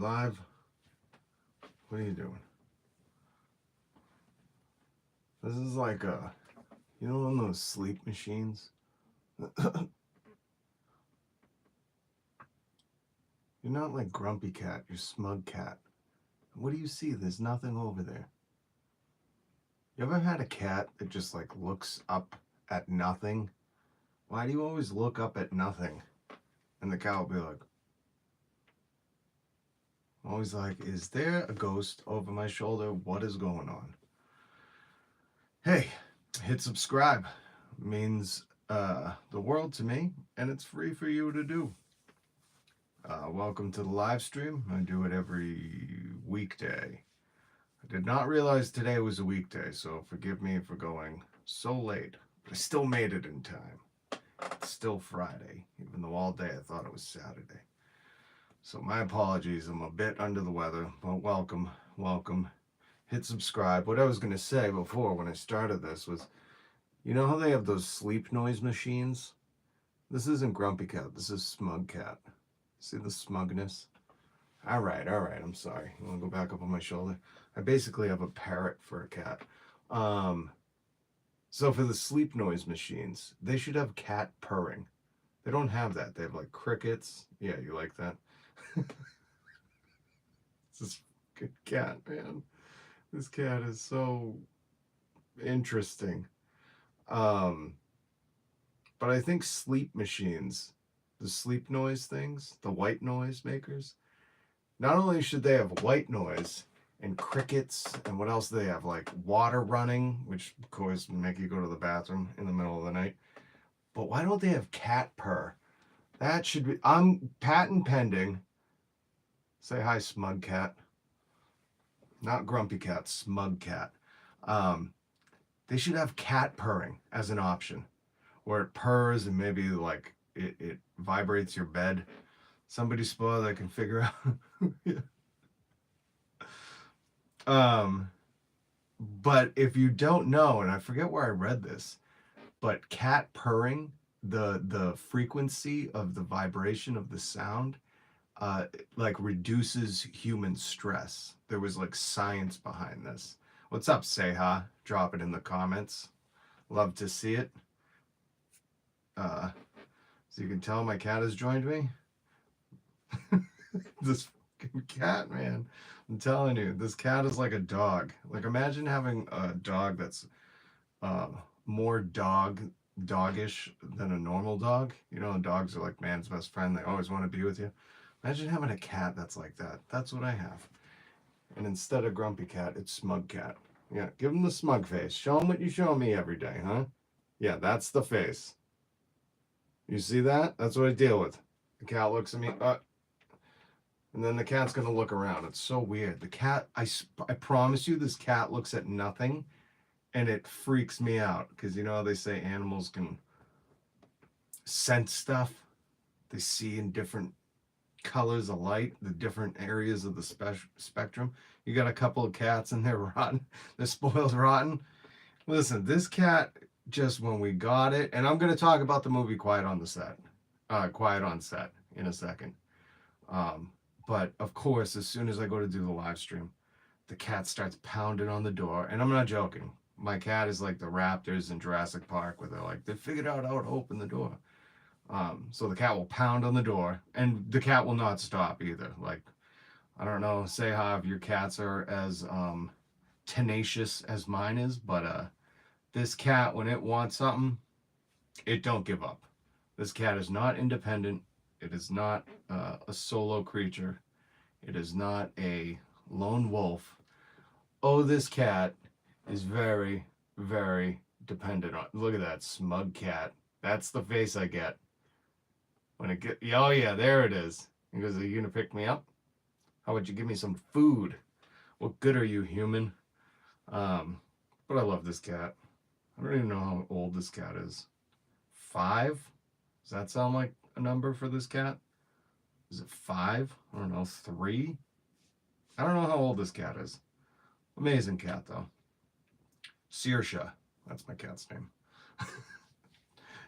live? What are you doing? This is like one of those sleep machines? You're not like Grumpy Cat, you're Smug Cat. What do you see? There's nothing over there. You ever had a cat that just like looks up at nothing? Why do you always look up at nothing? And the cat will be like, always like, is there a ghost over my shoulder? What is going on? Hey, hit subscribe. It means the world to me, and it's free for you to do. Welcome to the live stream. I do it every weekday. I did not realize today was a weekday, so forgive me for going so late. But I still made it in time. It's still Friday, even though all day I thought it was Saturday. So my apologies, I'm a bit under the weather, but welcome. Hit subscribe. What I was going to say before when I started this was, you know how they have those sleep noise machines? This isn't Grumpy Cat, this is Smug Cat. See the smugness? All right, I'm sorry. You want to go back up on my shoulder? I basically have a parrot for a cat. So for the sleep noise machines, they should have cat purring. They don't have that. They have like crickets. Yeah, you like that? This is good cat, man. This cat is so interesting. But I think sleep machines, the sleep noise things, the white noise makers, not only should they have white noise and crickets and what else do they have, like water running, which of course make you go to the bathroom in the middle of the night, but why don't they have cat purr? That should be, I'm patent pending. Say hi, Smug Cat. Not Grumpy Cat, Smug Cat. They should have cat purring as an option, where it purrs and maybe like it vibrates your bed. Somebody spoiled that can figure out. Yeah. But if you don't know, and I forget where I read this, but cat purring, the frequency of the vibration of the sound, like reduces human stress. There was like science behind this. What's up, Seha? Drop it in the comments. Love to see it. So you can tell my cat has joined me. This fucking cat, man. I'm telling you, this cat is like a dog. Like imagine having a dog that's more doggish than a normal dog. You know, dogs are like man's best friend. They always want to be with you. Imagine having a cat that's like that. That's what I have. And instead of Grumpy Cat, it's Smug Cat. Yeah, give him the smug face. Show him what you show me every day, huh? Yeah, that's the face. You see that? That's what I deal with. The cat looks at me, and then the cat's gonna look around. It's so weird. The cat, I promise you, this cat looks at nothing, and it freaks me out. Because you know how they say animals can sense stuff? They see in different colors of light, the different areas of the spectrum. You got a couple of cats and they're rotten. They're spoiled rotten. Listen, this cat, just when we got it, and I'm going to talk about the movie Quiet on Set in a second. But of course, as soon as I go to do the live stream, the cat starts pounding on the door, and I'm not joking. My cat is like the raptors in Jurassic Park, where they're like, they figured out how to open the door. So the cat will pound on the door, and the cat will not stop either. Like, I don't know, say how if your cats are as tenacious as mine is, but this cat, when it wants something, it don't give up. This cat is not independent. It is not a solo creature. It is not a lone wolf. Oh, this cat is very, very dependent on. Look at that Smug Cat. That's the face I get. When it get, oh yeah, there it is. He goes, are you gonna pick me up? How about you give me some food? What good are you, human? But I love this cat. I don't even know how old this cat is. 5? Does that sound like a number for this cat? Is it 5? I don't know, 3? I don't know how old this cat is. Amazing cat though. Saoirse, that's my cat's name.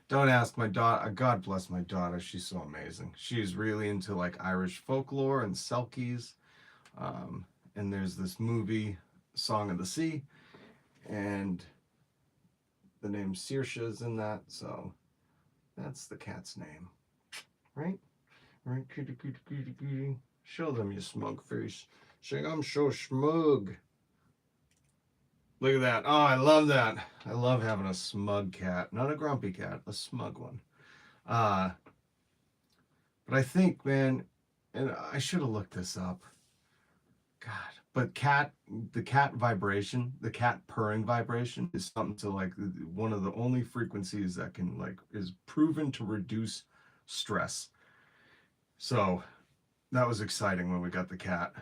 Don't ask my daughter. God bless my daughter. She's so amazing. She's really into like Irish folklore and selkies. And there's this movie, Song of the Sea, and the name Saoirse is in that, so that's the cat's name, right? Right, kitty, kitty, kitty, kitty. Show them your smug face. Say, I'm so smug. Look at that. Oh, I love that. I love having a smug cat. Not a grumpy cat, a smug one. Uh, but I think, man, and I should have looked this up. God, but the cat vibration, the cat purring vibration is something to like one of the only frequencies that can like is proven to reduce stress. So that was exciting when we got the cat.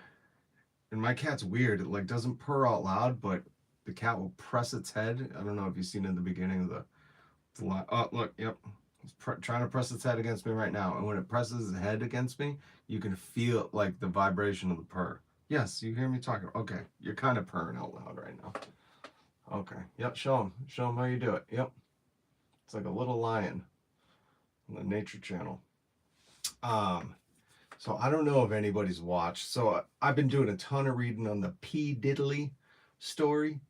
And my cat's weird. It like doesn't purr out loud, but the cat will press its head. I don't know if you've seen it in the beginning of the oh, look, yep. It's trying to press its head against me right now. And when it presses its head against me, you can feel like the vibration of the purr. Yes, you hear me talking. Okay, you're kind of purring out loud right now. Okay, yep, show him. Show him how you do it. Yep. It's like a little lion on the Nature Channel. So I don't know if anybody's watched. So I've been doing a ton of reading on the P. Diddley story.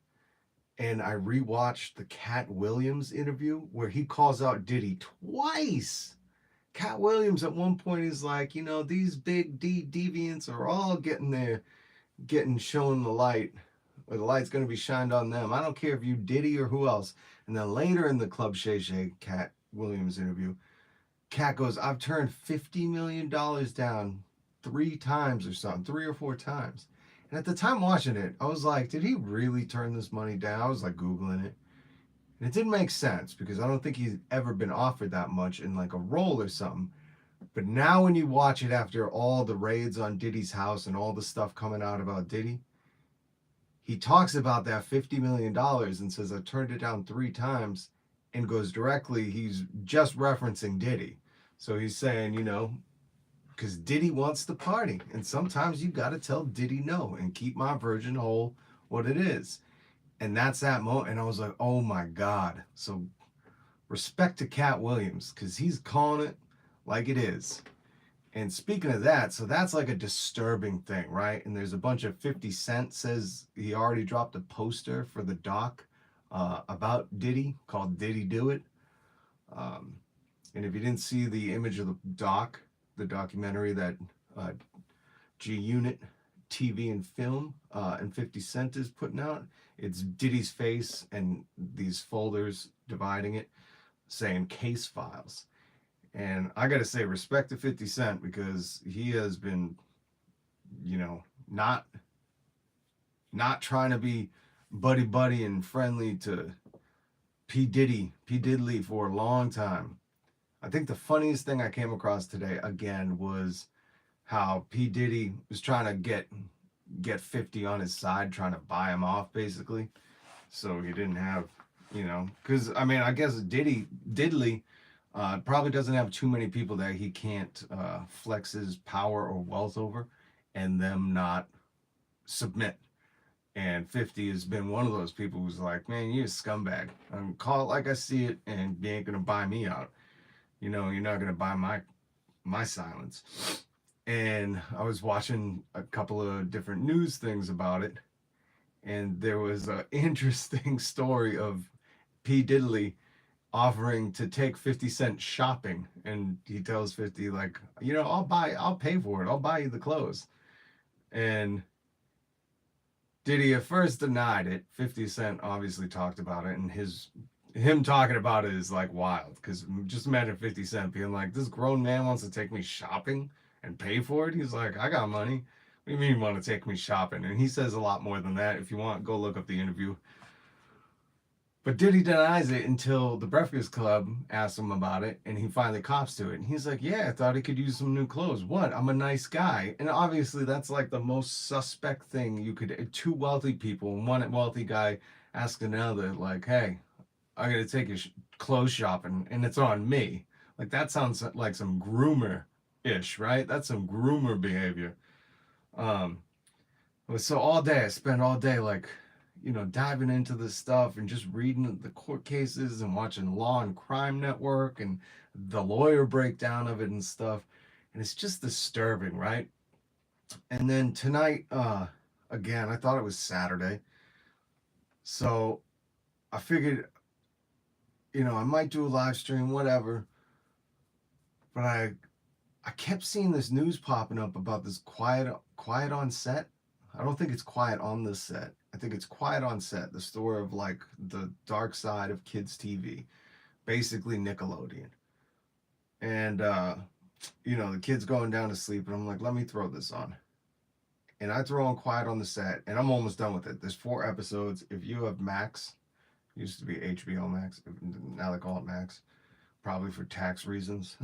And I rewatched the Cat Williams interview where he calls out Diddy twice. Cat Williams at one point is like, you know, these big deviants are all getting shown the light, or the light's going to be shined on them. I don't care if you Diddy or who else. And then later in the Club Shay Shay Cat Williams interview, Cat goes, I've turned $50 million down 3 times or something, 3 or 4 times. And at the time watching it, I was like, did he really turn this money down? I was like Googling it. And it didn't make sense because I don't think he's ever been offered that much in like a role or something. But now when you watch it after all the raids on Diddy's house and all the stuff coming out about Diddy, he talks about that $50 million and says, I turned it down 3 times, and goes directly, he's just referencing Diddy. So he's saying, you know, because Diddy wants the party. And sometimes you got to tell Diddy no and keep my virgin hole what it is. And that's that moment. And I was like, oh my God. So respect to Cat Williams because he's calling it like it is. And speaking of that, so that's like a disturbing thing, right? And there's a bunch of 50 Cent says he already dropped a poster for the doc about Diddy called Diddy Do It. And if you didn't see the image of the documentary that G Unit TV and Film and 50 Cent is putting out, it's Diddy's face and these folders dividing it, saying case files. And I got to say, respect to 50 Cent because he has been, you know, not trying to be buddy and friendly to P. Diddley for a long time. I think the funniest thing I came across today again was how P. Diddy was trying to get 50 on his side, trying to buy him off basically. So he didn't have, you know, because I mean, I guess Diddley probably doesn't have too many people that he can't flex his power or wealth over and them not submit. And 50 has been one of those people who's like, man, you're a scumbag. Call it like I see it, and you ain't gonna buy me out. You know, you're not gonna buy my silence. And I was watching a couple of different news things about it, and there was an interesting story of P. Diddley offering to take 50 Cent shopping, and he tells 50 like, you know, I'll pay for it, I'll buy you the clothes. And Diddy at first denied it. 50 Cent obviously talked about it, and him talking about it is like wild, because just imagine 50 Cent being like, this grown man wants to take me shopping and pay for it. He's like, I got money. What do you mean you want to take me shopping? And he says a lot more than that. If you want, go look up the interview. But Diddy denies it until the Breakfast Club asks him about it, and he finally cops to it. And he's like, yeah, I thought he could use some new clothes. What? I'm a nice guy. And obviously that's like the most suspect thing you could, 2 wealthy people, and one wealthy guy asked another, like, hey, I gotta take you clothes shopping, and it's on me. Like, that sounds like some groomer-ish, right? That's some groomer behavior. So all day, I spent all day, like, you know, diving into this stuff and just reading the court cases and watching Law and Crime Network and the lawyer breakdown of it and stuff. And it's just disturbing, right? And then tonight, again, I thought it was Saturday. So I figured, I might do a live stream, whatever. But I kept seeing this news popping up about this quiet on set. I don't think it's quiet on the set. I think it's quiet on set, the story of like the dark side of kids TV, basically Nickelodeon. And the kids going down to sleep and I'm like, let me throw this on. And I throw on Quiet on the Set and I'm almost done with it. There's 4 episodes. If you have Max, used to be HBO Max, now they call it Max, probably for tax reasons.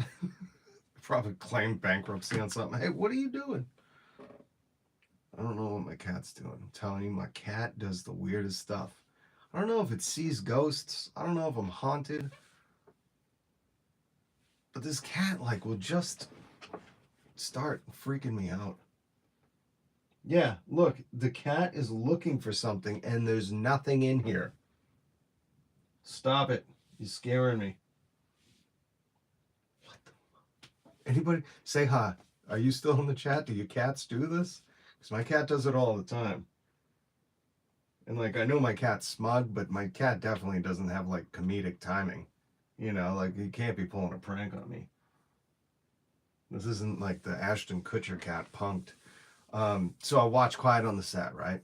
Probably claimed bankruptcy on something. Hey, what are you doing? I don't know what my cat's doing. I'm telling you, my cat does the weirdest stuff. I don't know if it sees ghosts. I don't know if I'm haunted. But this cat, like, will just start freaking me out. Yeah, look, the cat is looking for something and there's nothing in here. Stop it. You're scaring me. What the? Anybody say hi? Are you still in the chat? Do your cats do this? Because my cat does it all the time. And like, I know my cat's smug, but my cat definitely doesn't have like comedic timing. Like he can't be pulling a prank on me. This isn't like the Ashton Kutcher cat punked. So I watch Quiet on the Set, right?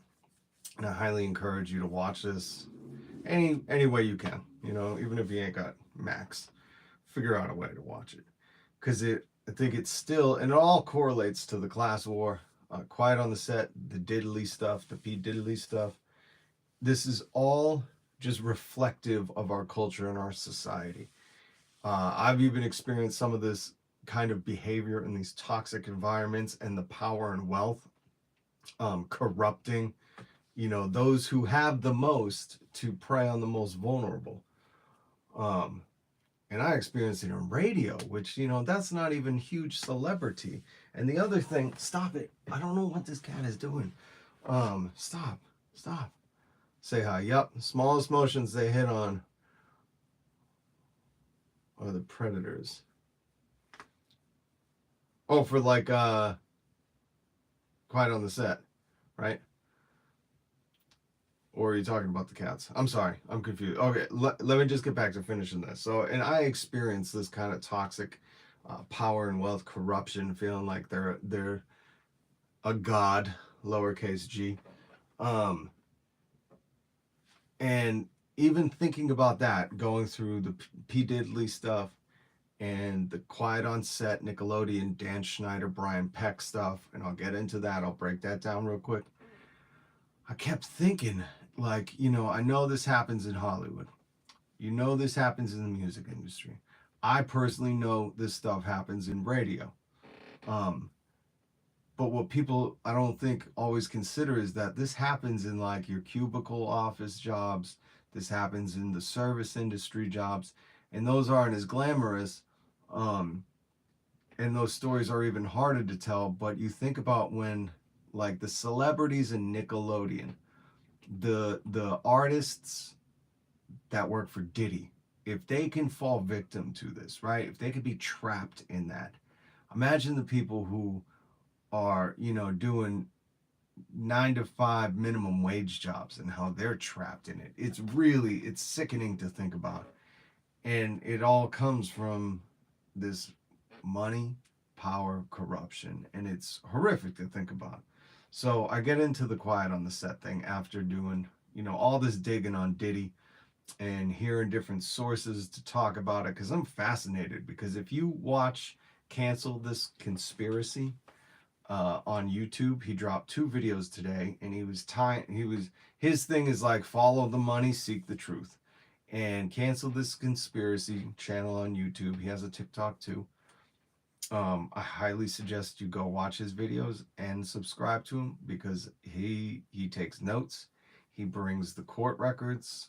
And I highly encourage you to watch this any way you can. Even if you ain't got Max, figure out a way to watch it, because I think it's still, and it all correlates to the class war. Quiet on the Set, the Diddley stuff, the P Diddley stuff. This is all just reflective of our culture and our society. I've even experienced some of this kind of behavior in these toxic environments and the power and wealth corrupting those who have the most to prey on the most vulnerable. And I experienced it in radio, which that's not even huge celebrity. And the other thing, stop it, I don't know what this cat is doing. Stop. Say hi. Yep, smallest motions they hit on are the predators. Oh, for like Quiet on the Set, right? Or are you talking about the cats? I'm sorry, I'm confused. Okay, let me just get back to finishing this. So, and I experienced this kind of toxic power and wealth corruption, feeling like they're a god, lowercase g. And even thinking about that, going through the P. Diddley stuff and the Quiet on Set, Nickelodeon, Dan Schneider, Brian Peck stuff, and I'll get into that. I'll break that down real quick. I kept thinking, like, I know this happens in Hollywood. This happens in the music industry. I personally know this stuff happens in radio. But what people, I don't think, always consider is that this happens in like your cubicle office jobs. This happens in the service industry jobs. And those aren't as glamorous. And those stories are even harder to tell. But you think about when, like, the celebrities in Nickelodeon, the artists that work for Diddy, if they can fall victim to this, right? If they could be trapped in that, imagine the people who are, doing 9 to 5 minimum wage jobs and how they're trapped in it. It's sickening to think about. And it all comes from this money, power, corruption, and it's horrific to think about. So I get into the Quiet on the Set thing after doing, all this digging on Diddy and hearing different sources to talk about it, because I'm fascinated. Because if you watch Cancel This Conspiracy on YouTube, he dropped 2 videos today, and his thing is like, follow the money, seek the truth. And Cancel This Conspiracy channel on YouTube. He has a TikTok too. I highly suggest you go watch his videos and subscribe to him, because he takes notes. He brings the court records,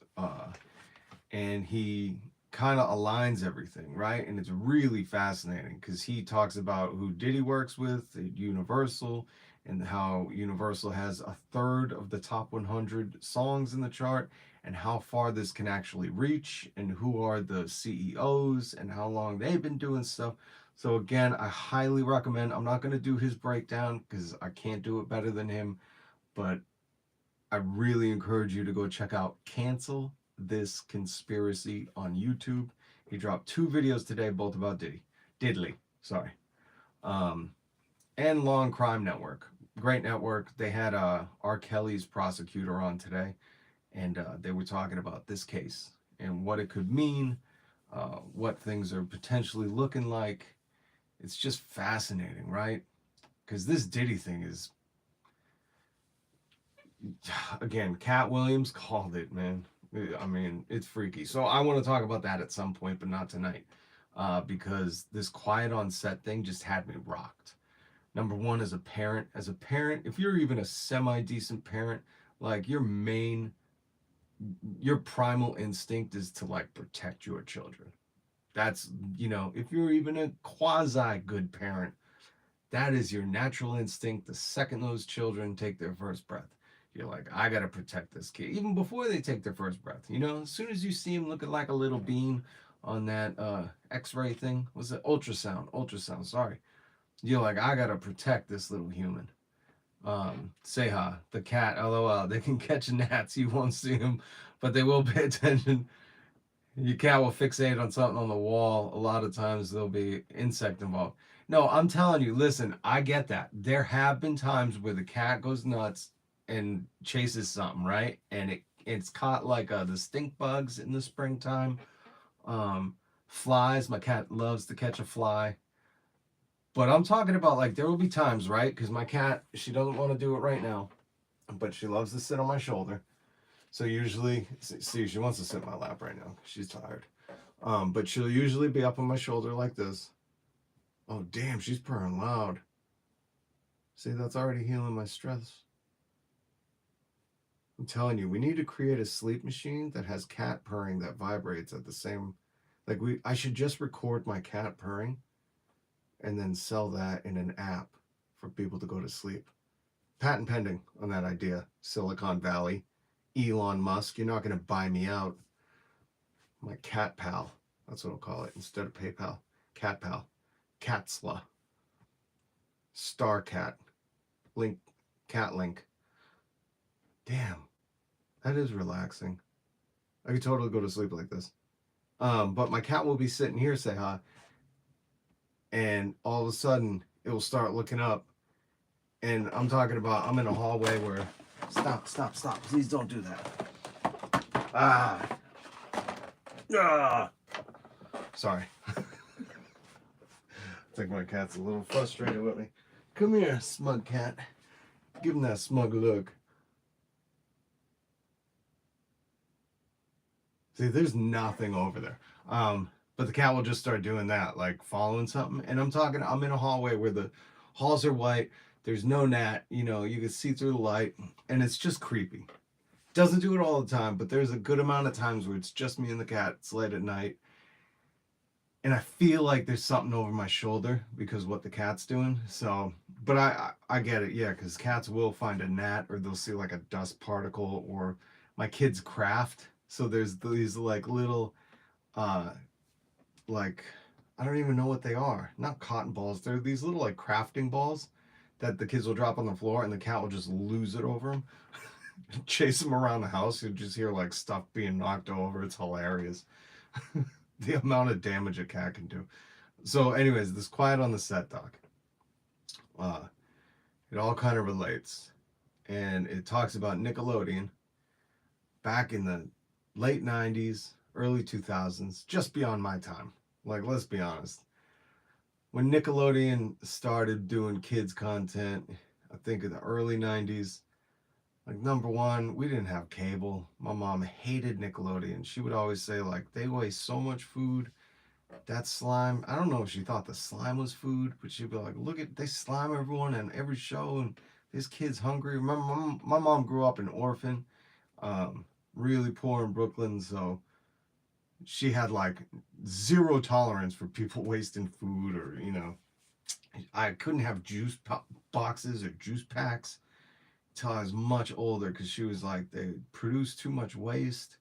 and he kind of aligns everything, right? And it's really fascinating because he talks about who Diddy works with at Universal, and how Universal has a third of the top 100 songs in the chart, and how far this can actually reach, and who are the CEOs and how long they've been doing stuff. So again, I highly recommend. I'm not going to do his breakdown because I can't do it better than him, but I really encourage you to go check out Cancel This Conspiracy on YouTube. He dropped 2 videos today, both about Diddley, sorry. Um, and Law and Crime Network. Great network. They had R. Kelly's prosecutor on today, and they were talking about this case and what it could mean, what things are potentially looking like. It's just fascinating, right? Because this Diddy thing is, again, Cat Williams called it, man. I mean, it's freaky. So I want to talk about that at some point, but not tonight, because this quiet on set thing just had me rocked. Number one, as a parent, if you're even a semi decent parent, like your primal instinct is to like protect your children. That's, if you're even a quasi good parent, that is your natural instinct. The second those children take their first breath, you're like, I gotta protect this kid. Even before they take their first breath, as soon as you see him looking like a little bean on that X-ray thing, was it ultrasound? Sorry, you're like, I gotta protect this little human. Seha, the cat, LOL. They can catch gnats. You won't see them, but they will pay attention. Your cat will fixate on something on the wall. A lot of times there'll be insect involved. No, I'm telling you, listen, I get that. There have been times where the cat goes nuts and chases something, right? And it's caught like the stink bugs in the springtime. Um, Flies. My cat loves to catch a fly. But I'm talking about like there will be times, right? Because my cat, she doesn't want to do it right now, but she loves to sit on my shoulder. So usually, see, she wants to sit in my lap right now. She's tired. But she'll usually be up on my shoulder like this. Oh, damn, she's purring loud. See, that's already healing my stress. I'm telling you, we need to create a sleep machine that has cat purring that vibrates at the same. Like I should just record my cat purring, and then sell that in an app for people to go to sleep. Patent pending on that idea. Silicon Valley, Elon Musk, you're not going to buy me out. My cat pal. That's what I'll call it instead of PayPal. Cat pal. Catsla. Starcat. Link. Cat link. Damn. That is relaxing. I could totally go to sleep like this. But my cat will be sitting here, say hi. And all of a sudden, it will start looking up. And I'm talking about, I'm in a hallway where. Stop. Please don't do that. Ah. Sorry. I think my cat's a little frustrated with me. Come here, smug cat. Give him that smug look. See, there's nothing over there. But the cat will just start doing that, like following something. And I'm in a hallway where the halls are white. There's no gnat. You can see through the light. And it's just creepy. Doesn't do it all the time, but there's a good amount of times where it's just me and the cat. It's late at night. And I feel like there's something over my shoulder because of what the cat's doing. So, but I get it, yeah, because cats will find a gnat or they'll see like a dust particle or my kids craft. So there's these like little, like, I don't even know what they are. Not cotton balls. They're these little like crafting balls that the kids will drop on the floor and the cat will just lose it over them. Chase them around the house. You just hear like stuff being knocked over. It's hilarious. The amount of damage a cat can do. So, anyways, this quiet on the set doc. It all kind of relates. And it talks about Nickelodeon back in the late 90s, early 2000s, just beyond my time. Like, let's be honest. When Nickelodeon started doing kids content, I think in the early 90s, like, number one, we didn't have cable. My mom hated Nickelodeon. She would always say, like, they waste so much food. That slime, I don't know if she thought the slime was food, but she'd be like, look they slime everyone in every show, and this kid's hungry. My mom grew up an orphan, really poor in Brooklyn, so she had like zero tolerance for people wasting food or, I couldn't have boxes or juice packs till I was much older because she was like, they produce too much waste.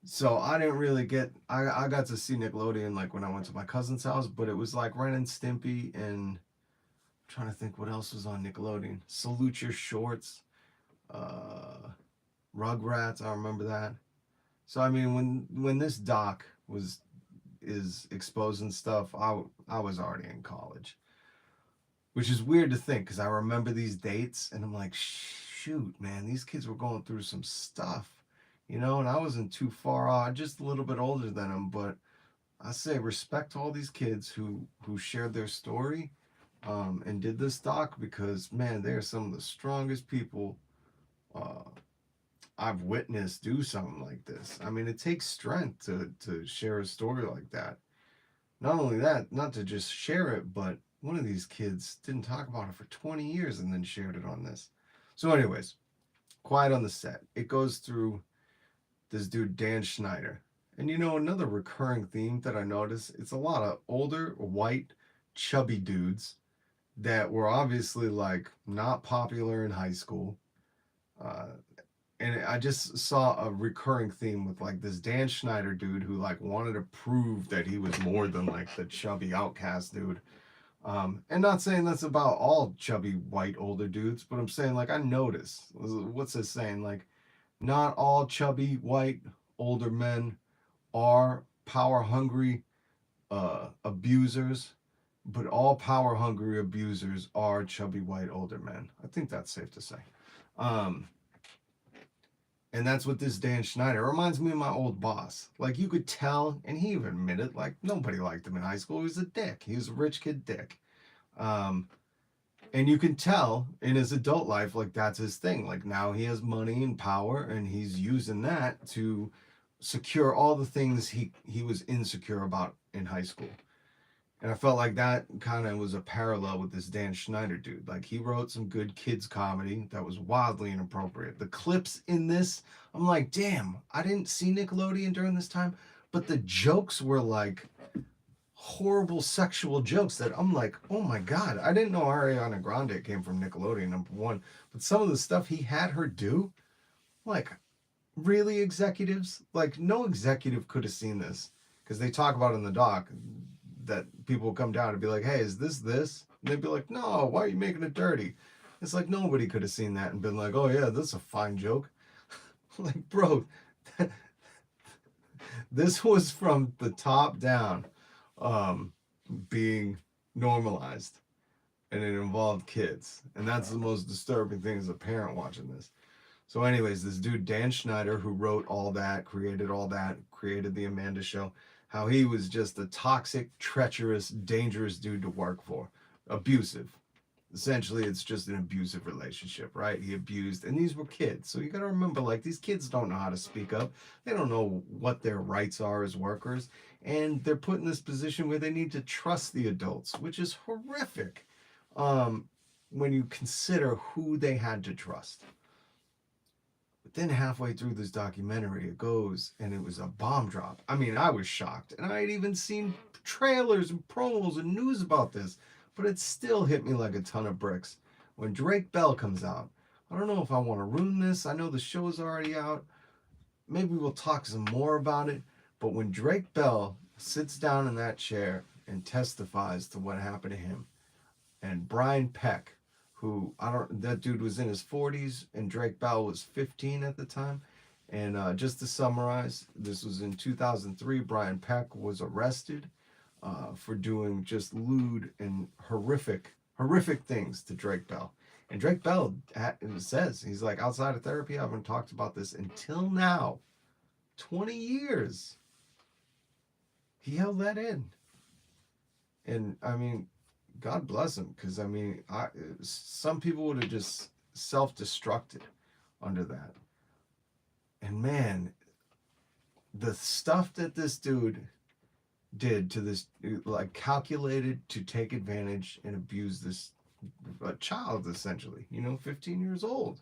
So I didn't really get. I got to see Nickelodeon like when I went to my cousin's house, but it was like Ren and Stimpy and I'm trying to think what else was on Nickelodeon. Salute Your Shorts, uh, Rugrats. I remember that. So I mean, when this doc was is exposing stuff, I was already in college, which is weird to think because I remember these dates and I'm like, shoot, man, these kids were going through some stuff, and I wasn't too far off, just a little bit older than them, but I say respect to all these kids who shared their story, and did this doc because man, they are some of the strongest people uh, I've witnessed do something like this. I mean, it takes strength to share a story like that. Not only that, not to just share it, but one of these kids didn't talk about it for 20 years and then shared it on this. So, anyways, Quiet on the Set. It goes through this dude, Dan Schneider. And another recurring theme that I noticed, it's a lot of older, white, chubby dudes that were obviously like not popular in high school. Uh, and I just saw a recurring theme with like this Dan Schneider dude who like wanted to prove that he was more than like the chubby outcast dude. And not saying that's about all chubby white older dudes, but I'm saying like I noticed. What's this saying? Like, not all chubby white older men are power hungry abusers, but all power hungry abusers are chubby white older men. I think that's safe to say. Um, and that's what this Dan Schneider reminds me of my old boss. Like you could tell, and he even admitted, like nobody liked him in high school. He was a dick. He was a rich kid dick. Um, and you can tell in his adult life, like that's his thing. Like now he has money and power, and he's using that to secure all the things he was insecure about in high school. And I felt like that kind of was a parallel with this Dan Schneider dude. Like he wrote some good kids comedy that was wildly inappropriate. The clips in this, I'm like, damn, I didn't see Nickelodeon during this time, but the jokes were like horrible sexual jokes that I'm like, oh my god, I didn't know Ariana Grande came from Nickelodeon, number one. But some of the stuff he had her do, like, really, executives? Like, no executive could have seen this because they talk about it in the doc that people will come down and be like, hey, is this? And they'd be like, no, why are you making it dirty? It's like nobody could have seen that and been like, oh yeah, this is a fine joke. Like, bro, this was from the top down, um, being normalized, and it involved kids, and that's the most disturbing thing as a parent watching this. So, anyways, this dude Dan Schneider, who wrote all that, created the Amanda Show, how he was just a toxic, treacherous, dangerous dude to work for, abusive. Essentially, it's just an abusive relationship, right? He abused, and these were kids. So you got to remember, like, these kids don't know how to speak up. They don't know what their rights are as workers, and they're put in this position where they need to trust the adults, which is horrific. Um, when you consider who they had to trust. But then halfway through this documentary, it goes and it was a bomb drop. I mean, I was shocked. And I had even seen trailers and promos and news about this, but it still hit me like a ton of bricks. When Drake Bell comes out, I don't know if I want to ruin this. I know the show's already out. Maybe we'll talk some more about it. But when Drake Bell sits down in that chair and testifies to what happened to him, and Brian Peck, who I don't, that dude was in his 40s, and Drake Bell was 15 at the time. And just to summarize, this was in 2003. Brian Peck was arrested for doing just lewd and horrific things to Drake Bell. And Drake Bell says, he's like, outside of therapy, I haven't talked about this until now. 20 years. He held that in. And I mean, God bless him, because I mean, some people would have just self-destructed under that. And man, the stuff that this dude did to this, like, calculated to take advantage and abuse this a child, essentially, 15 years old,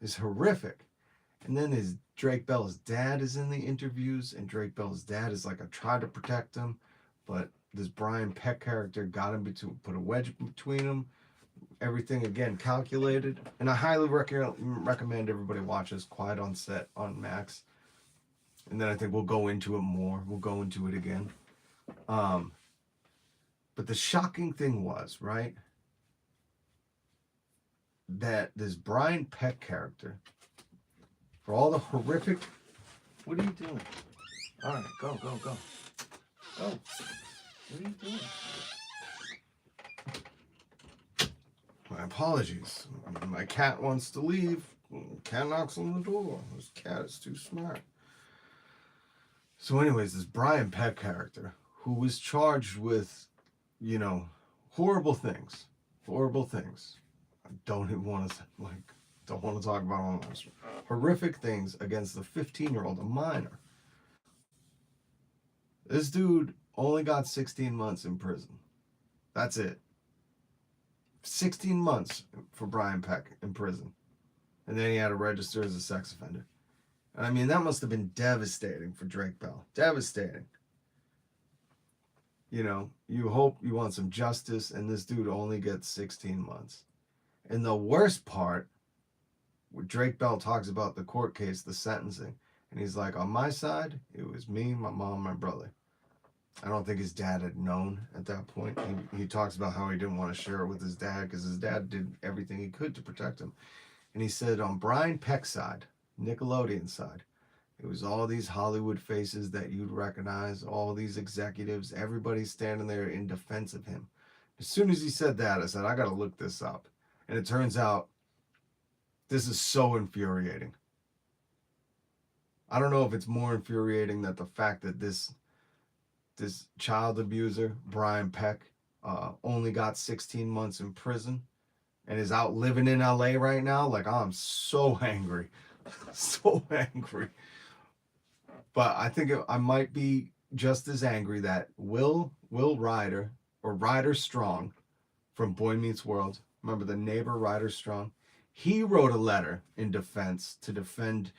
is horrific. And then his Drake Bell's dad is in the interviews, and Drake Bell's dad is like, I tried to protect him, but this Brian Peck character got him between, put a wedge between them. Everything again calculated, and I highly recommend everybody watches Quiet on Set on Max. And then I think we'll go into it more. We'll go into it again. But the shocking thing was, right, that this Brian Peck character, for all the horrific... What are you doing? All right, go. Go. What are you doing? My apologies. My cat wants to leave. Cat knocks on the door. This cat is too smart. So anyways, this Brian Peck character, who was charged with, horrible things. I don't even want to, don't want to talk about all those horrific things against the 15-year-old, a minor. This dude only got 16 months in prison. That's it. 16 months for Brian Peck in prison. And then he had to register as a sex offender. And I mean, that must have been devastating for Drake Bell. Devastating. You hope you want some justice, and this dude only gets 16 months. And the worst part, where Drake Bell talks about the court case, the sentencing, and he's like, on my side, it was me, my mom, my brother. I don't think his dad had known at that point. He talks about how he didn't want to share it with his dad because his dad did everything he could to protect him. And he said on Brian Peck's side, Nickelodeon side, it was all these Hollywood faces that you'd recognize, all these executives, everybody standing there in defense of him. As soon as he said that, I said, I got to look this up. And it turns out this is so infuriating. I don't know if it's more infuriating that the fact that this child abuser, Brian Peck, only got 16 months in prison and is out living in LA right now. Like, I'm so angry. So angry. But I think I might be just as angry that Will Ryder, or Ryder Strong from Boy Meets World, remember the neighbor Ryder Strong? He wrote a letter in defense to defend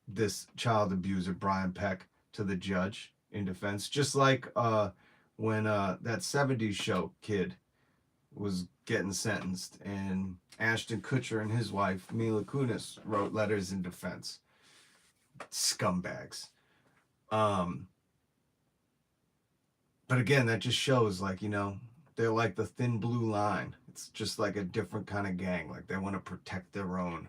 this child abuser, Brian Peck, to the judge in defense. Just like when that 70s show kid was getting sentenced, and Ashton Kutcher and his wife, Mila Kunis, wrote letters in defense. Scumbags. But again, that just shows, they're like the thin blue line. It's just like a different kind of gang. Like, they want to protect their own.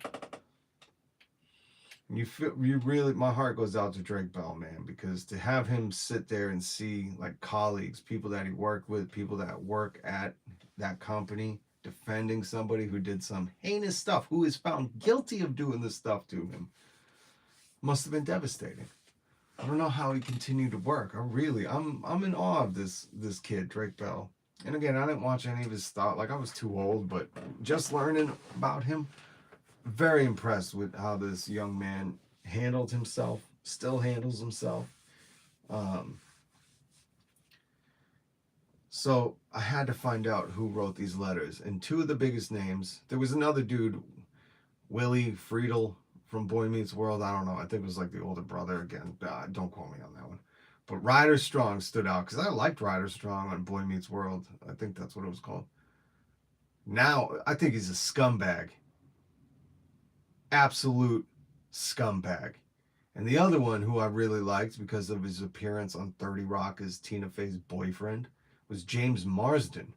And my heart goes out to Drake Bell, man, because to have him sit there and see, colleagues, people that he worked with, people that work at that company, defending somebody who did some heinous stuff, who is found guilty of doing this stuff to him, must have been devastating. I don't know how he continued to work. I'm in awe of this kid, Drake Bell. And again, I didn't watch any of his stuff. I was too old, but just learning about him, very impressed with how this young man handled himself, still handles himself. So I had to find out who wrote these letters. And two of the biggest names, there was another dude, Willie Friedle, from Boy Meets World. I don't know. I think it was the older brother again. Don't quote me on that one. But Ryder Strong stood out because I liked Ryder Strong on Boy Meets World. I think that's what it was called. Now, I think he's a scumbag. Absolute scumbag. And the other one who I really liked because of his appearance on 30 Rock as Tina Fey's boyfriend was James Marsden.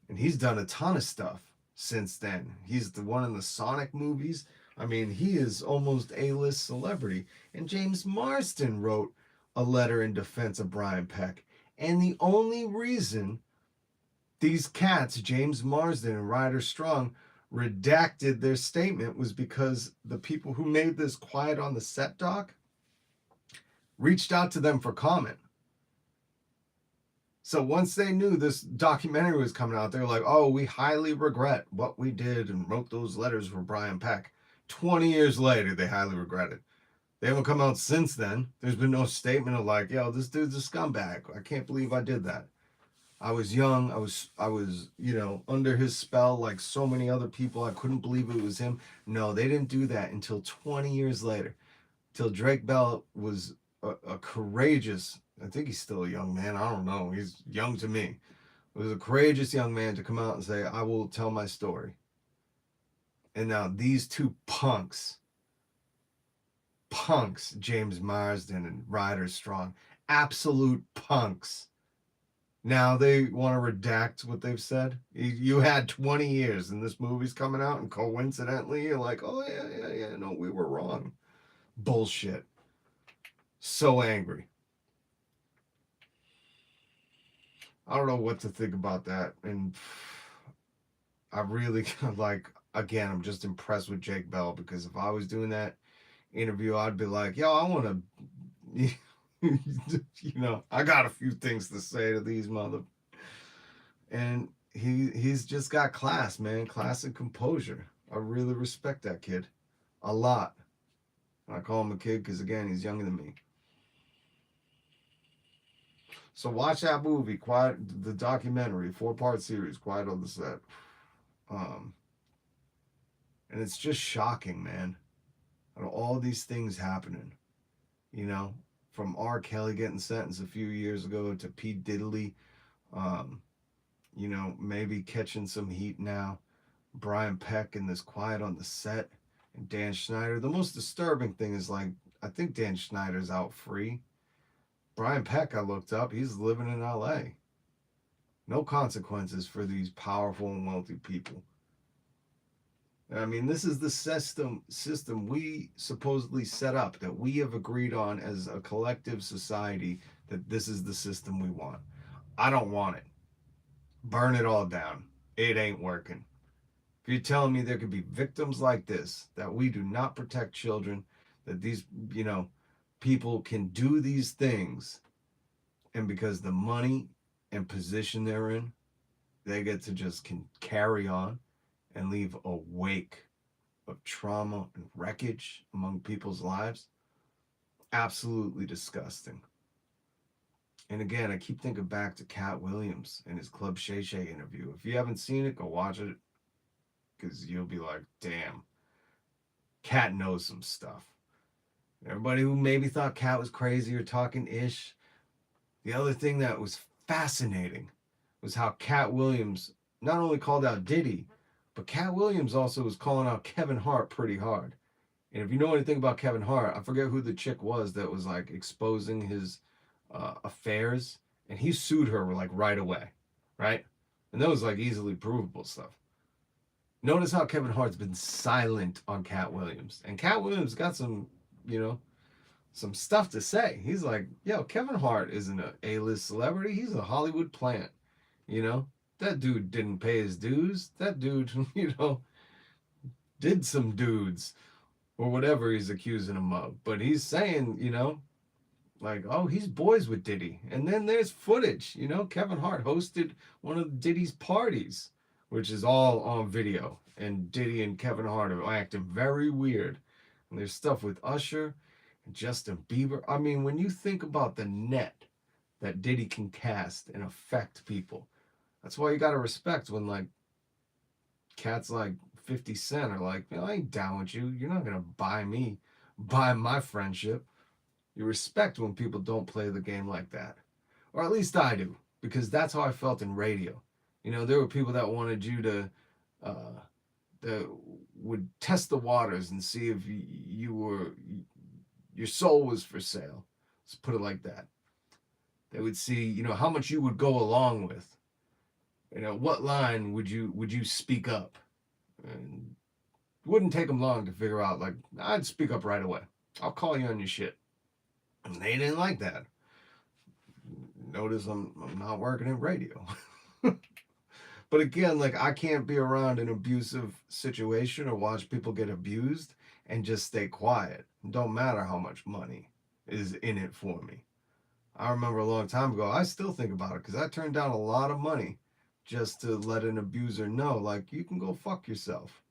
And he's done a ton of stuff since then. He's the one in the Sonic movies. I mean, he is almost A-list celebrity. And James Marsden wrote a letter in defense of Brian Peck. And the only reason these cats, James Marsden and Ryder Strong, redacted their statement was because the people who made this Quiet on the Set doc reached out to them for comment. So once they knew this documentary was coming out, they were like, oh, we highly regret what we did and wrote those letters for Brian Peck. 20 years later, they highly regret it. They haven't come out since then. There's been no statement of yo, this dude's a scumbag. I can't believe I did that. I was young. I was, under his spell like so many other people. I couldn't believe it was him. No, they didn't do that until 20 years later. Till Drake Bell was a courageous, I think he's still a young man. I don't know. He's young to me. It was a courageous young man to come out and say, I will tell my story. And now these two punks punks, James Marsden and Ryder Strong. Absolute punks. Now they want to redact what they've said. You had 20 years and this movie's coming out, and coincidentally, you're like, oh, yeah, no, we were wrong. Bullshit. So angry. I don't know what to think about that. And I really, like, again, I'm just impressed with Jake Bell, because if I was doing that interview, I'd be like, yo, I want to, I got a few things to say to these mother. And he's just got class, man. Class and composure. I really respect that kid a lot. I call him a kid because, again, he's younger than me. So watch that movie, the documentary, 4-part series, Quiet on the Set. And it's just shocking, man. All these things happening, from R. Kelly getting sentenced a few years ago to Pete Diddley, maybe catching some heat now. Brian Peck and this Quiet on the Set, and Dan Schneider. The most disturbing thing is, like, I think Dan Schneider's out free. Brian Peck, I looked up, he's living in LA. No consequences for these powerful and wealthy people. I mean, this is the system we supposedly set up, that we have agreed on as a collective society, that this is the system we want. I don't want it. Burn it all down. It ain't working. If you're telling me there could be victims like this, that we do not protect children, that these, people can do these things, and because the money and position they're in, they get to just can carry on and leave a wake of trauma and wreckage among people's lives. Absolutely disgusting. And again, I keep thinking back to Cat Williams and his Club Shay Shay interview. If you haven't seen it, go watch it, because you'll be like, damn, Cat knows some stuff. Everybody who maybe thought Cat was crazy or talking ish, the other thing that was fascinating was how Cat Williams not only called out Diddy, but Cat Williams also was calling out Kevin Hart pretty hard. And if you know anything about Kevin Hart, I forget who the chick was that was like exposing his affairs, and he sued her like right away, right? And that was like easily provable stuff. Notice how Kevin Hart's been silent on Cat Williams, and Cat Williams got some, some stuff to say. He's like, yo, Kevin Hart isn't an A-list celebrity. He's a Hollywood plant, That dude didn't pay his dues. That dude, did some dudes or whatever he's accusing him of. But he's saying, like, oh, he's boys with Diddy. And then there's footage, Kevin Hart hosted one of Diddy's parties, which is all on video. And Diddy and Kevin Hart are acting very weird. And there's stuff with Usher and Justin Bieber. I mean, when you think about the net that Diddy can cast and affect people, that's why you got to respect when, like, cats like 50 Cent are like, I ain't down with you. You're not going to buy my friendship. You respect when people don't play the game like that. Or at least I do, because that's how I felt in radio. There were people that wanted you to, that would test the waters and see if your soul was for sale. Let's put it like that. They would see, how much you would go along with. What line would you speak up? And it wouldn't take them long to figure out, like, I'd speak up right away. I'll call you on your shit. And they didn't like that. Notice I'm not working in radio. But again, like, I can't be around an abusive situation or watch people get abused and just stay quiet. It don't matter how much money is in it for me. I remember a long time ago, I still think about it, because I turned down a lot of money just to let an abuser know, like, you can go fuck yourself.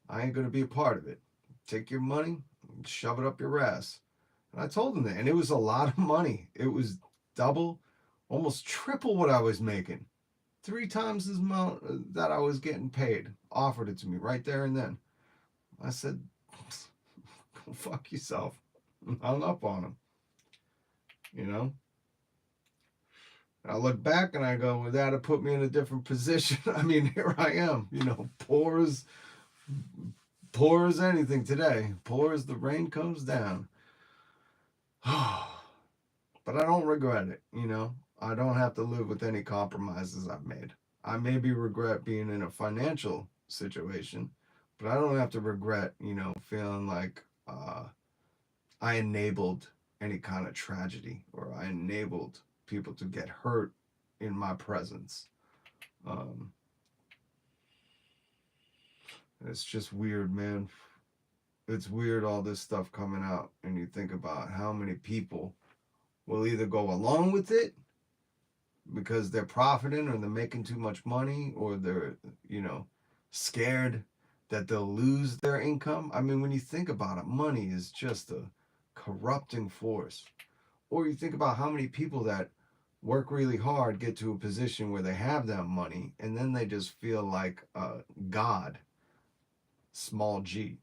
I ain't going to be a part of it. Take your money and shove it up your ass. And I told him that. And it was a lot of money. It was double, almost triple what I was making. 3 times as amount that I was getting paid. Offered it to me right there and then. I said, go fuck yourself. And hung up on him. I look back and I go, well, that'd put me in a different position. I mean, here I am, poor as anything today. Poor as the rain comes down. But I don't regret it, you know? I don't have to live with any compromises I've made. I maybe regret being in a financial situation, but I don't have to regret, feeling like I enabled any kind of tragedy or I enabled people to get hurt in my presence. Um, it's just weird, man. It's weird all this stuff coming out, and you think about how many people will either go along with it because they're profiting or they're making too much money or they're, scared that they'll lose their income. I mean, when you think about it, money is just a corrupting force. Or you think about how many people that work really hard get to a position where they have that money and then they just feel like God, small g,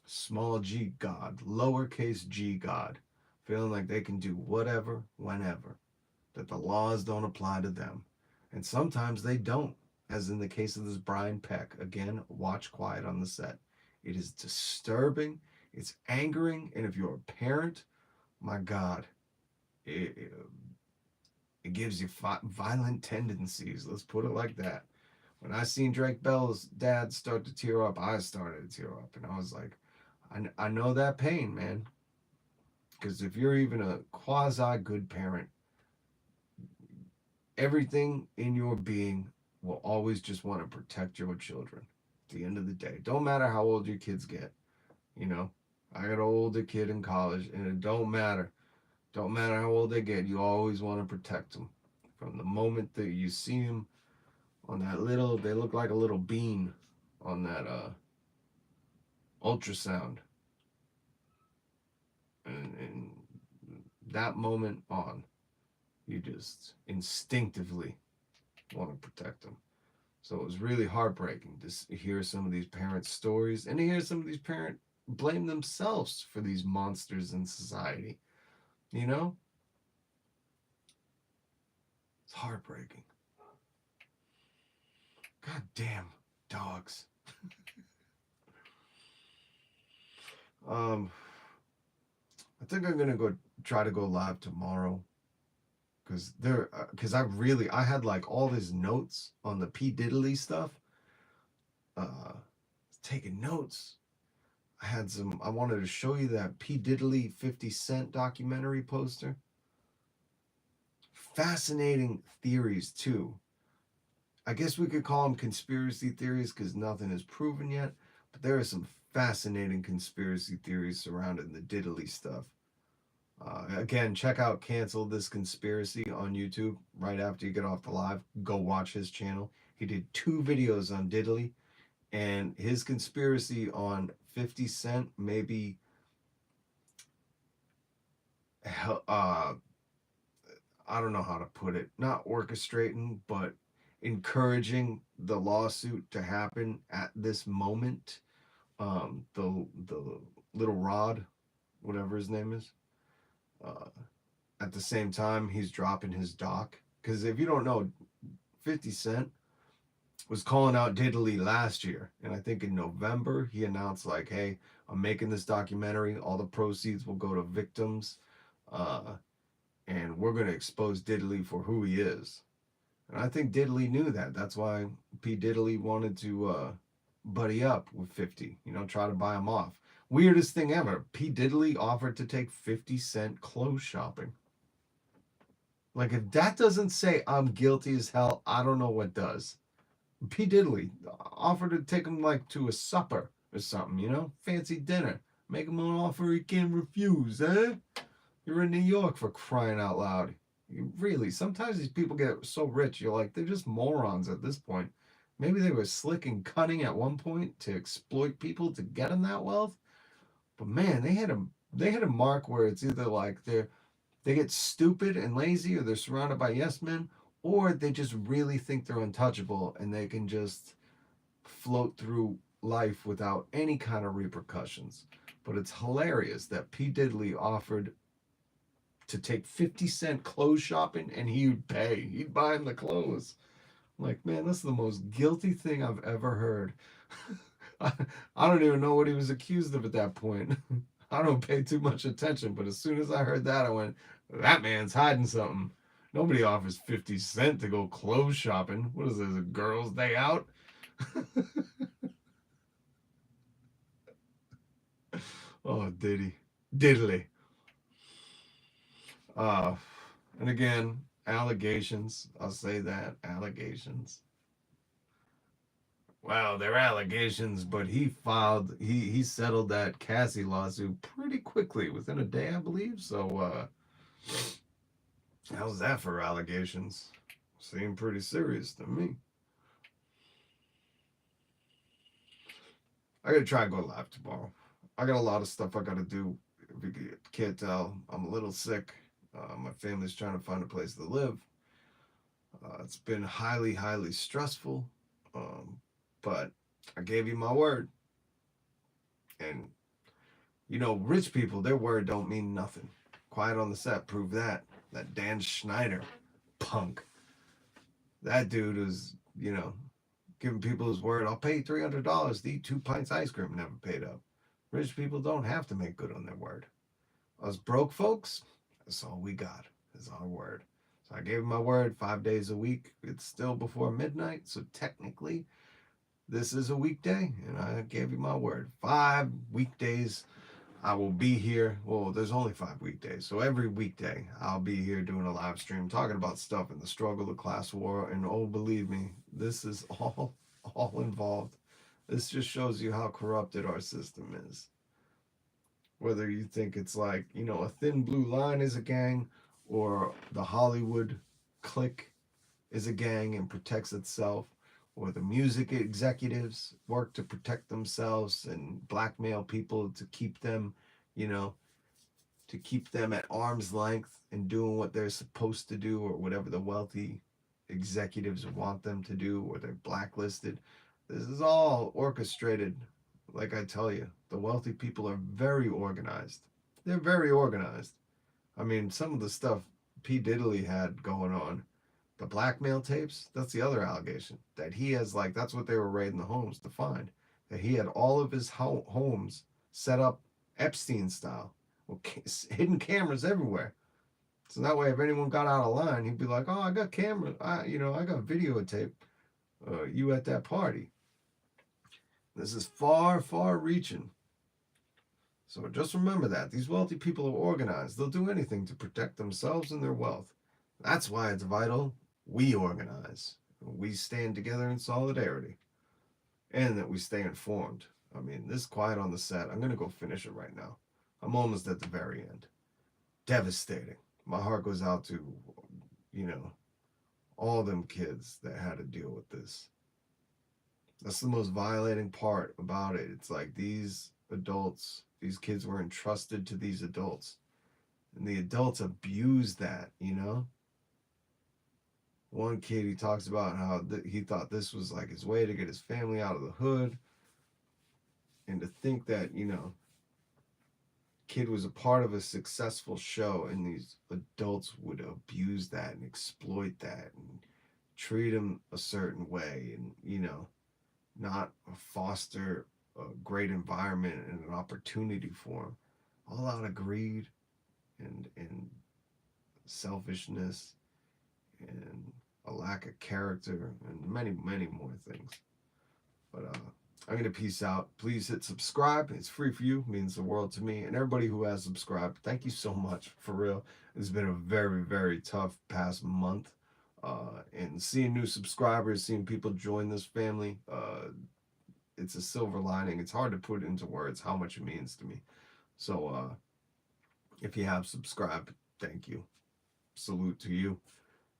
small g God, lowercase g God, feeling like they can do whatever, whenever, that the laws don't apply to them. And sometimes they don't, as in the case of this Brian Peck. Again, watch Quiet on the Set. It is disturbing, it's angering, and if you're a parent, my God, it gives you violent tendencies. Let's put it like that. When I seen Drake Bell's dad start to tear up, I started to tear up. And I was like, I know that pain, man. Because if you're even a quasi good parent, everything in your being will always just want to protect your children at the end of the day. Don't matter how old your kids get. You know, I got an older kid in college, and it don't matter. Don't matter how old they get, you always want to protect them. From the moment that you see them on that little, they look like a little bean on that ultrasound. And that moment on, you just instinctively want to protect them. So it was really heartbreaking to hear some of these parents' stories and to hear some of these parents blame themselves for these monsters in society. You know? It's heartbreaking. God damn dogs. I think I'm gonna go try to go live tomorrow because I had like all these notes on the P Diddley stuff. Uh, taking notes. I wanted to show you that P Diddley 50 Cent documentary poster. Fascinating theories too. I guess we could call them conspiracy theories because nothing is proven yet, but there are some fascinating conspiracy theories surrounding the Diddley stuff. Again, check out Cancel This Conspiracy on YouTube right after you get off the live. Go watch his channel. He did 2 videos on Diddley, and his conspiracy on 50 Cent maybe I don't know how to put it, not orchestrating, but encouraging the lawsuit to happen at this moment. The little Rod, whatever his name is, uh, at the same time he's dropping his doc. Because if you don't know, 50 Cent was calling out Diddley last year, and I think in November he announced like, "Hey, I'm making this documentary. All the proceeds will go to victims, uh, and we're gonna expose Diddley for who he is." And I think Diddley knew that. That's why P. Diddley wanted to buddy up with 50, try to buy him off. Weirdest thing ever. P. Diddley offered to take 50 Cent clothes shopping. Like, if that doesn't say I'm guilty as hell, I don't know what does. P. Diddley offered to take him, like, to a supper or something, fancy dinner. Make him an offer he can't refuse, eh? You're in New York, for crying out loud. Really, sometimes these people get so rich, you're like, they're just morons at this point. Maybe they were slick and cunning at one point to exploit people to get them that wealth. But man, they had a mark where it's either like they get stupid and lazy, or they're surrounded by yes men, or they just really think they're untouchable and they can just float through life without any kind of repercussions. But it's hilarious that P. Diddley offered to take 50 Cent clothes shopping and he would pay. He'd buy him the clothes. I'm like, man, that's the most guilty thing I've ever heard. I don't even know what he was accused of at that point. I don't pay too much attention, but as soon as I heard that, I went, that man's hiding something. Nobody offers 50 cents to go clothes shopping. What is this, a girl's day out? Oh, diddly. Uh, and again, allegations. I'll say that allegations. Well, they're allegations, but he settled that Cassie lawsuit pretty quickly, within a day, I believe. So, how's that for allegations? Seem pretty serious to me. I gotta try and go live tomorrow. I got a lot of stuff I gotta do. If you can't tell, I'm a little sick. My family's trying to find a place to live. It's been highly, highly stressful. Um, but I gave you my word. And, rich people, their word don't mean nothing. Quiet on the Set proved that. That Dan Schneider punk. That dude was, giving people his word. I'll pay you $300 to eat 2 pints of ice cream. Never paid up. Rich people don't have to make good on their word. Us broke folks, that's all we got, is our word. So I gave him my word 5 days a week. It's still before midnight, so technically this is a weekday, and I gave you my word. 5 weekdays I will be here. Well, there's only 5 weekdays, so every weekday I'll be here doing a live stream talking about stuff in the struggle, the class war, and oh, believe me, this is all involved. This just shows you how corrupted our system is. Whether you think it's like, a thin blue line is a gang, or the Hollywood clique is a gang and protects itself, or the music executives work to protect themselves and blackmail people to keep them, you know, to keep them at arm's length and doing what they're supposed to do, or whatever the wealthy executives want them to do, or they're blacklisted. This is all orchestrated. Like I tell you, the wealthy people are very organized. They're very organized. I mean, some of the stuff P. Diddley had going on, the blackmail tapes, that's the other allegation. That he has, like, that's what they were raiding the homes to find. That he had all of his homes set up Epstein style, with hidden cameras everywhere. So that way, if anyone got out of line, he'd be like, "Oh, I got camera. I got videotape. You at that party." This is far, far reaching. So just remember that. These wealthy people are organized. They'll do anything to protect themselves and their wealth. That's why it's vital we organize. We stand together in solidarity. And that we stay informed. I mean, this Quiet on the Set, I'm going to go finish it right now. I'm almost at the very end. Devastating. My heart goes out to, all them kids that had to deal with this. That's the most violating part about it. It's like these adults, these kids were entrusted to these adults, and the adults abuse that. One kid, he talks about how he thought this was like his way to get his family out of the hood, and to think that, kid was a part of a successful show, and these adults would abuse that and exploit that and treat him a certain way, and not foster a great environment and an opportunity for him, all out of greed and selfishness and a lack of character and many, many more things. But I'm going to peace out. Please hit subscribe. It's free for you. It means the world to me. And everybody who has subscribed, thank you so much. For real. It's been a very, very tough past month. And seeing new subscribers, seeing people join this family, it's a silver lining. It's hard to put into words how much it means to me. So if you have subscribed, thank you. Salute to you.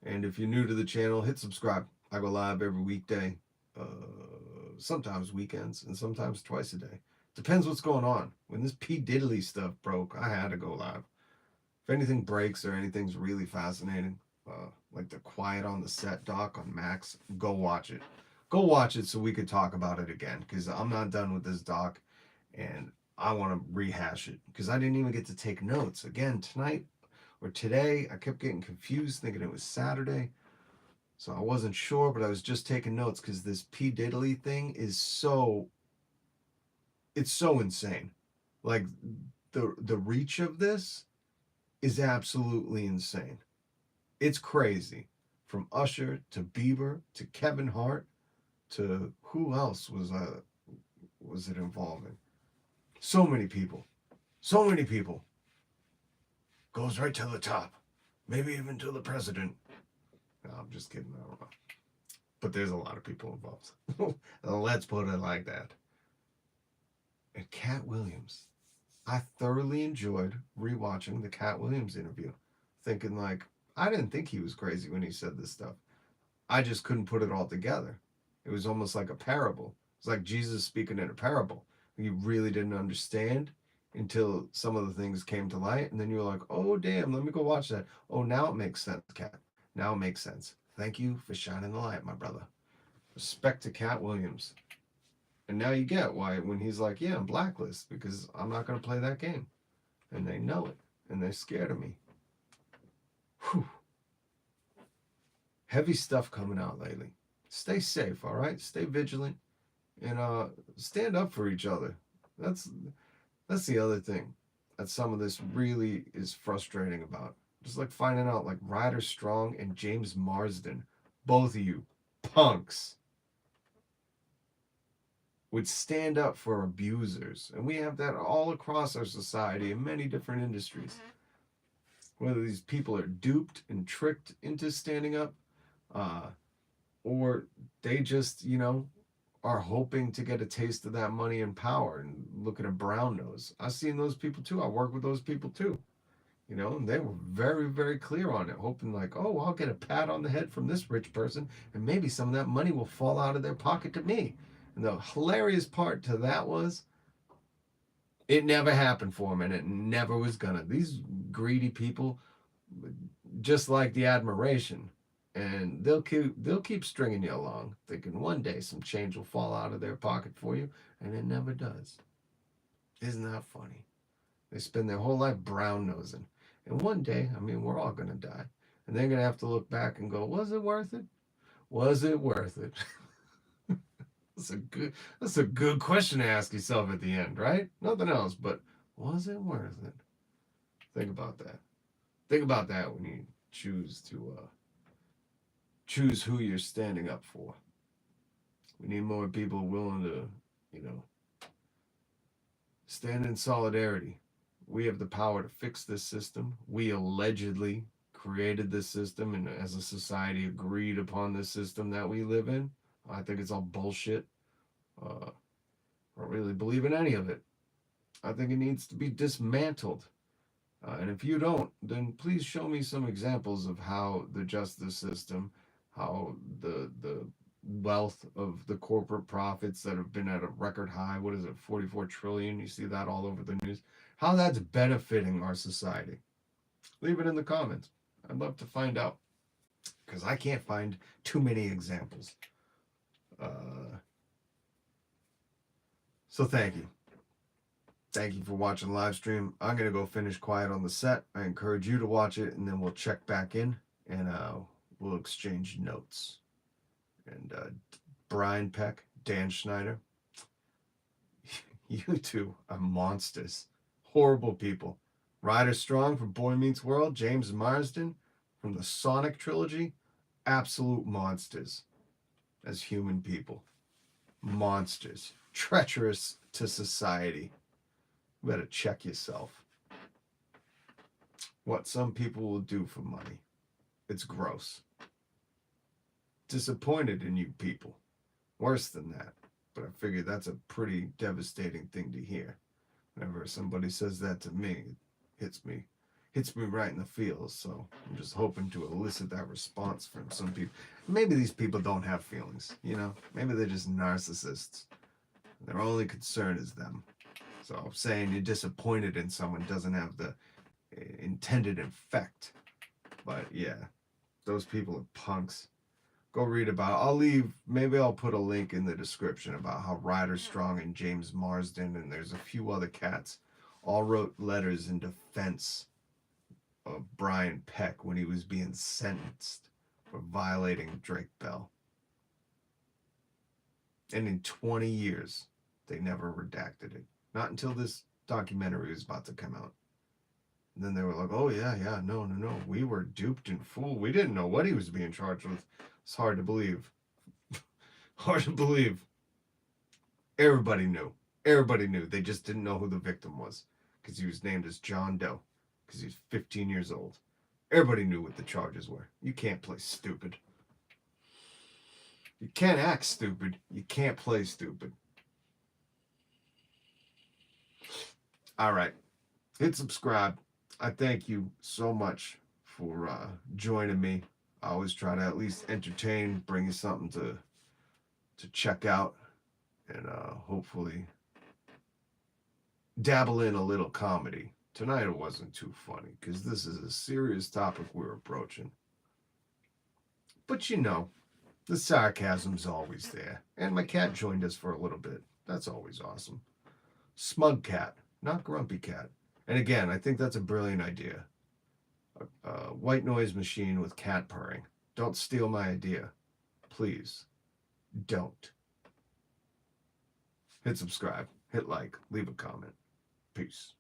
And if you're new to the channel, hit subscribe. I go live every weekday, sometimes weekends, and sometimes twice a day. Depends what's going on. When this P. Diddley stuff broke, I had to go live. If anything breaks or anything's really fascinating, like the Quiet on the Set doc on Max, go watch it. Go watch it so we could talk about it again, because I'm not done with this doc, and I want to rehash it, because I didn't even get to take notes. Again, tonight or today, I kept getting confused, thinking it was Saturday. So I wasn't sure, but I was just taking notes, because this P. Diddley thing is it's so insane. Like, the reach of this is absolutely insane. It's crazy. From Usher to Bieber to Kevin Hart to who else was it involving? So many people. So many people. Goes right to the top. Maybe even to the president. No, I'm just kidding. I don't know. But there's a lot of people involved. Let's put it like that. And Cat Williams. I thoroughly enjoyed rewatching the Cat Williams interview. Thinking like, I didn't think he was crazy when he said this stuff. I just couldn't put it all together. It was almost like a parable. It's like Jesus speaking in a parable. You really didn't understand until some of the things came to light. And then you were like, oh, damn, let me go watch that. Oh, now it makes sense, Cat. Now it makes sense. Thank you for shining the light, my brother. Respect to Cat Williams. And now you get why when he's like, yeah, I'm blacklist because I'm not going to play that game. And they know it. And they're scared of me. Whew. Heavy stuff coming out lately. Stay safe, all right? Stay vigilant. And stand up for each other. That's the other thing that some of this really is frustrating about. Just like finding out like Ryder Strong and James Marsden, both of you punks, would stand up for abusers. And we have that all across our society in many different industries. Whether these people are duped and tricked into standing up, or they just, are hoping to get a taste of that money and power and look at a brown nose. I've seen those people too. I work with those people too. And they were very, very clear on it, hoping like, oh, I'll get a pat on the head from this rich person and maybe some of that money will fall out of their pocket to me. And the hilarious part to that was it never happened for them and it never was gonna. These greedy people, just like the admiration, and they'll keep stringing you along, thinking one day some change will fall out of their pocket for you, and it never does. Isn't that funny? They spend their whole life brown nosing, and one day, I mean, we're all gonna die, and they're gonna have to look back and go, "Was it worth it? Was it worth it?" That's a good question to ask yourself at the end, right? Nothing else, but was it worth it? Think about that. Think about that when you choose who you're standing up for. We need more people willing to, stand in solidarity. We have the power to fix this system. We allegedly created this system and as a society agreed upon this system that we live in. I think it's all bullshit. I don't really believe in any of it. I think it needs to be dismantled. And if you don't, then please show me some examples of how the justice system, how the wealth of the corporate profits that have been at a record high, what is it, 44 trillion? You see that all over the news. How that's benefiting our society. Leave it in the comments. I'd love to find out because I can't find too many examples. So thank you. Thank you for watching the live stream. I'm going to go finish Quiet on the Set. I encourage you to watch it, and then we'll check back in, and we'll exchange notes. And Brian Peck, Dan Schneider, you two are monsters. Horrible people. Ryder Strong from Boy Meets World, James Marsden from the Sonic trilogy, absolute monsters as human people. Monsters. Treacherous to society. You better check yourself. What some people will do for money. It's gross. Disappointed in you people. Worse than that. But I figure that's a pretty devastating thing to hear. Whenever somebody says that to me, it hits me right in the feels. So I'm just hoping to elicit that response from some people. Maybe these people don't have feelings, Maybe they're just narcissists. Their only concern is them. So saying you're disappointed in someone doesn't have the intended effect. But yeah, those people are punks. Go read about it. Maybe I'll put a link in the description about how Ryder Strong and James Marsden and there's a few other cats all wrote letters in defense of Brian Peck when he was being sentenced for violating Drake Bell. And in 20 years, they never redacted it. Not until this documentary was about to come out. And then they were like, oh, yeah, no. We were duped and fooled. We didn't know what he was being charged with. It's hard to believe. Hard to believe. Everybody knew. Everybody knew. They just didn't know who the victim was because he was named as John Doe because he was 15 years old. Everybody knew what the charges were. You can't play stupid. You can't act stupid. You can't play stupid. All right. Hit subscribe. I thank you so much for joining me. I always try to at least entertain, bring you something to check out, and hopefully dabble in a little comedy. Tonight it wasn't too funny because this is a serious topic we're approaching. But you know, the sarcasm's always there. And my cat joined us for a little bit. That's always awesome. Smug cat, not grumpy cat. And again, I think that's a brilliant idea. A white noise machine with cat purring. Don't steal my idea. Please, don't. Hit subscribe, hit like, leave a comment. Peace.